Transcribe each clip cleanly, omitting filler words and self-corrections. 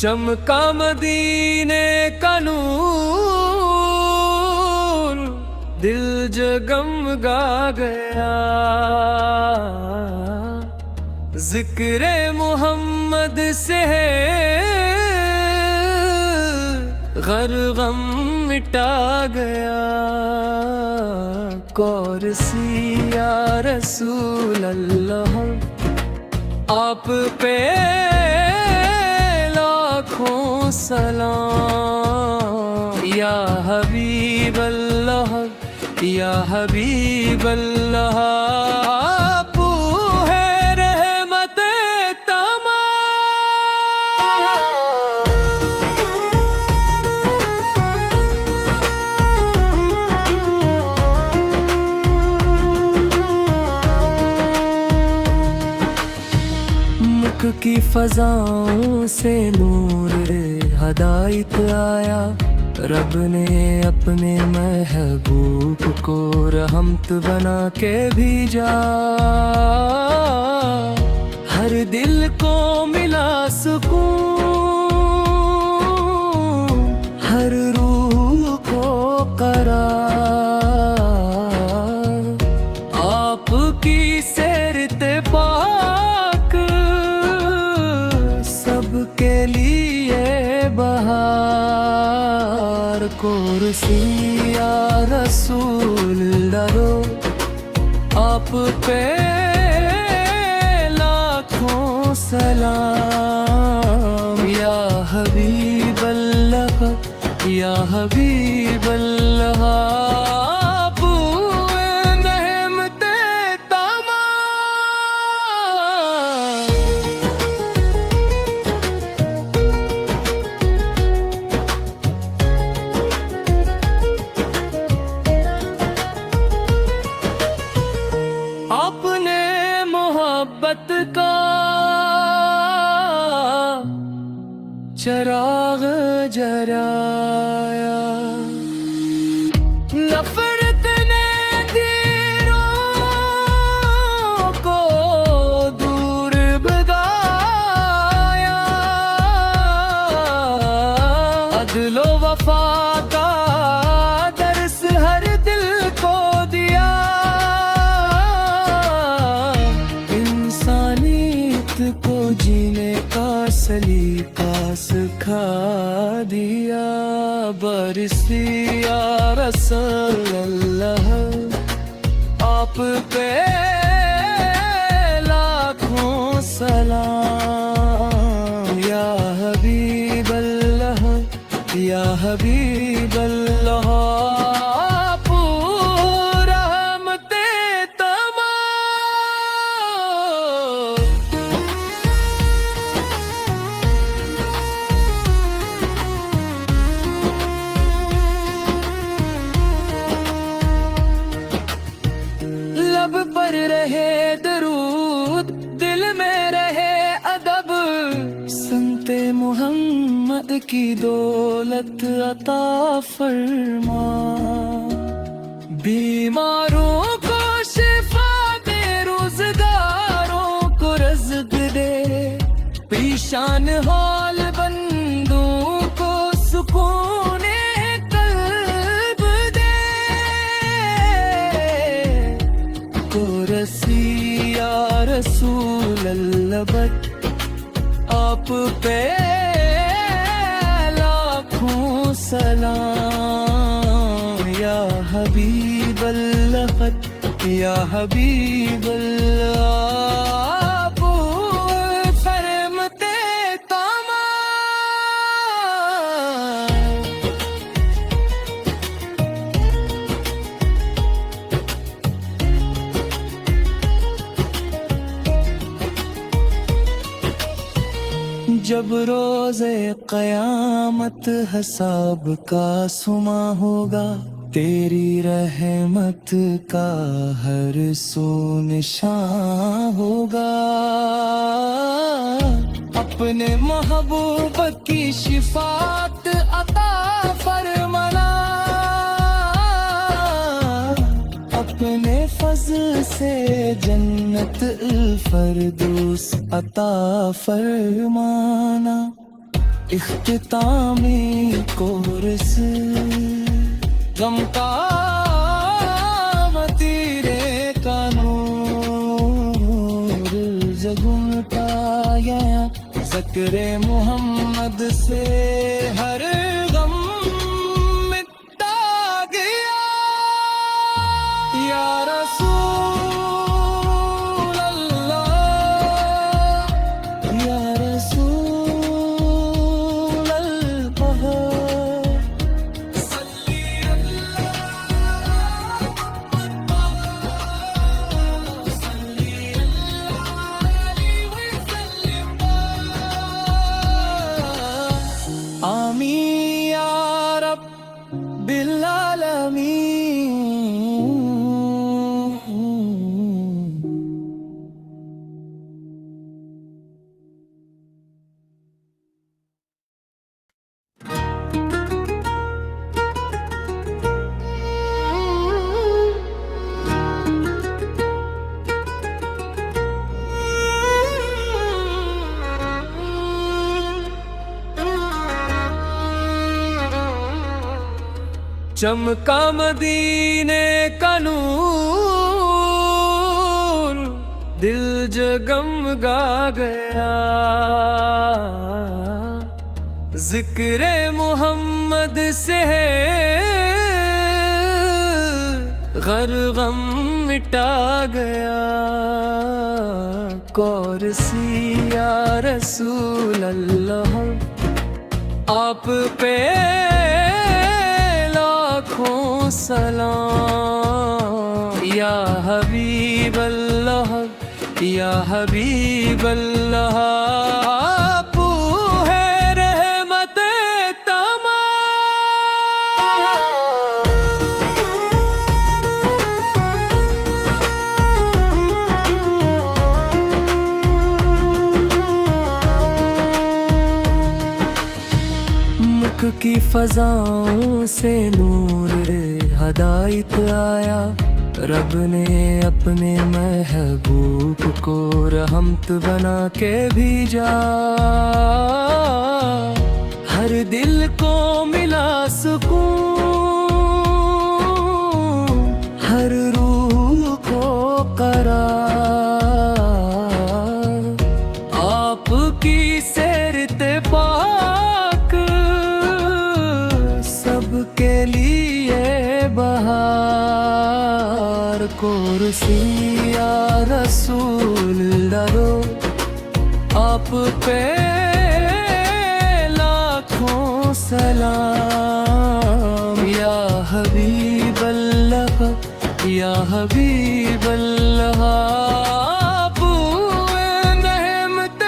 چمکا مدینے کا نور، دل جگمگا گیا، ذکر محمد سے ہے غر غم مٹا گیا۔ قرسی یا رسول اللہ، آپ پہ لاکھوں سلام، یا حبیب اللہ یا حبیب اللہ، آپ ہے رحمت مکھ کی فضاؤں سے نور ہدایت آیا، رب نے اپنے محبوب کو رحمت بنا کے بھیجا، ہر دل کو ملا سکون، ہر روح کو قرار، آپ کی سیرت پاک سب کے لیے بہار۔ قرسی یا رسول اللہ، آپ پہ لاکھوں سلام، یا حبیب اللہ یا حبیب اللہ، آپ رحمت آپ نے محبت کا چراغ جلایا، نفرت نے تیروں کو دور بھگایا، عدل و وفا کا درس ہر دل کو دیا، انسانیت کو جینے کا سلیقہ سکھا دیا۔ برسی یا رسول اللہ، آپ پہ لاکھوں سلام، یا حبیب اللہ یا حبیب اللہ، آپ رحمت لب پر رہے درود، دل میں رہے ادب، سنت محمد کی دولت عطا فرما، بیماروں کو شفا دے، روزگاروں کو رزق دے، پیشان حال بندوں کو سکون قلب دے۔ قرسی یا رسول اللہ، آپ پہ لاکھوں سلام، یا حبیب اللہ یا حبیب اللہ، آپ فرمت جب روز قیامت حساب کا سما ہوگا، تیری رحمت کا ہر سو نشان ہوگا، اپنے محبوب کی شفاعت عطا فرمانا، اپنے فضل سے جنت الفردوس عطا فرمانا۔ اختتامی کورس غم کا وتیرے کا نور جگمتا گیا ذکر محمد سے ہر غم مٹا گیا یا رسول اللہ یا رسول البہر صلی اللہ صلی اللہ علیہ وسلم آمین یا رب بالعالمین چمکا مدینے کا نور دل جگمگا گیا ذکر محمد سے غر غم مٹا گیا کورسی یا رسول اللہ آپ پہ لاکھوں سلام یا حبیب اللہ یا حبیب اللہ آپ ہے رحمت مکھ کی فضاؤں سے نور ہدایت آیا رب نے اپنے محبوب کو رحمت بنا کے بھیجا ہر دل کو ملا سکون ہر روح کو قرار آپ کی سیرت پاک سب کے لیے بہار کورسی یا رسول اللہ آپ پہ لاکھوں سلام یا حبیب اللہ یا حبیب اللہ آپ رحمت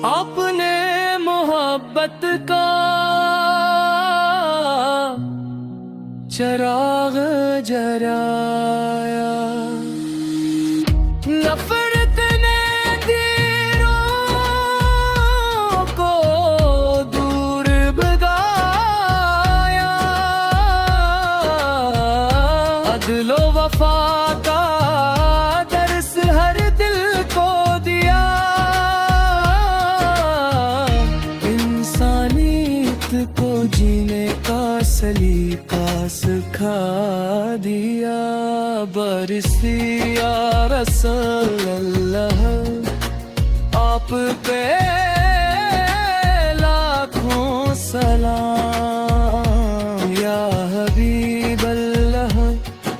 آپ نے محبت کا چراغ جرایا نفرت نے دیروں کو دور بھگایا عدل و وفا کا درس ہر دل کو دیا انسانیت کو جینے کا سلیقہ سکھا دیا برسی یا رسول اللہ آپ پہ لاکھوں سلام یا حبیب اللہ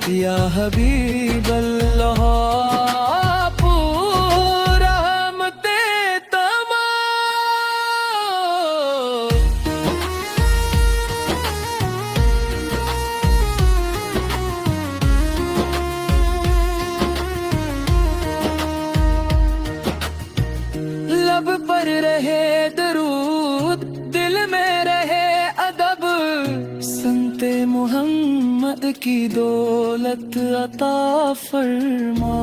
یا حبیب اللہ آپ رحمت لب پر رہے درود دل میں رہے ادب سنت محمد کی دولت عطا فرما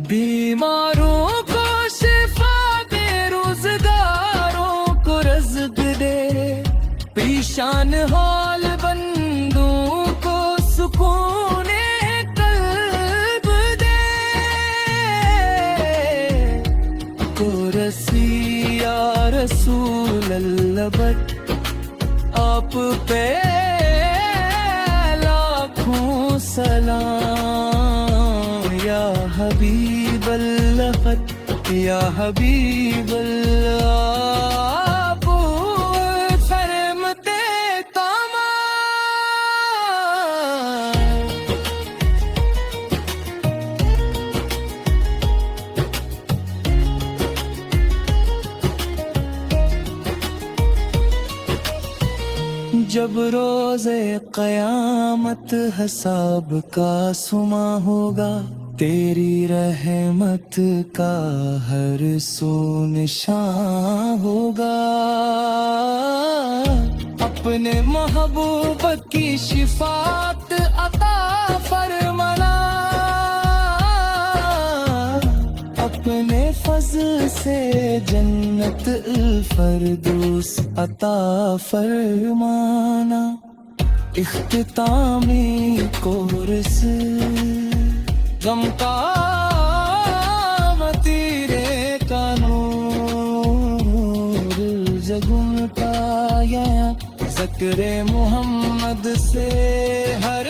بیماروں کو شفا دے روزگاروں کو شان حال بندوں کو سکون قلب دے کو رسی یا رسول اللہ بٹ آپ پہ لاکھوں سلام یا حبیب اللہ خط یا حبیب اللہ آپ فرمتے تمام جب روز قیامت حساب کا سما ہوگا تیری رحمت کا ہر سو نشان ہوگا اپنے محبوب کی شفاعت عطا فرمانا اپنے فضل سے جنت الفردوس عطا فرمانا اختتامی کورس غم کا متیرے کا نور جگن کا یا ذکر محمد سے ہر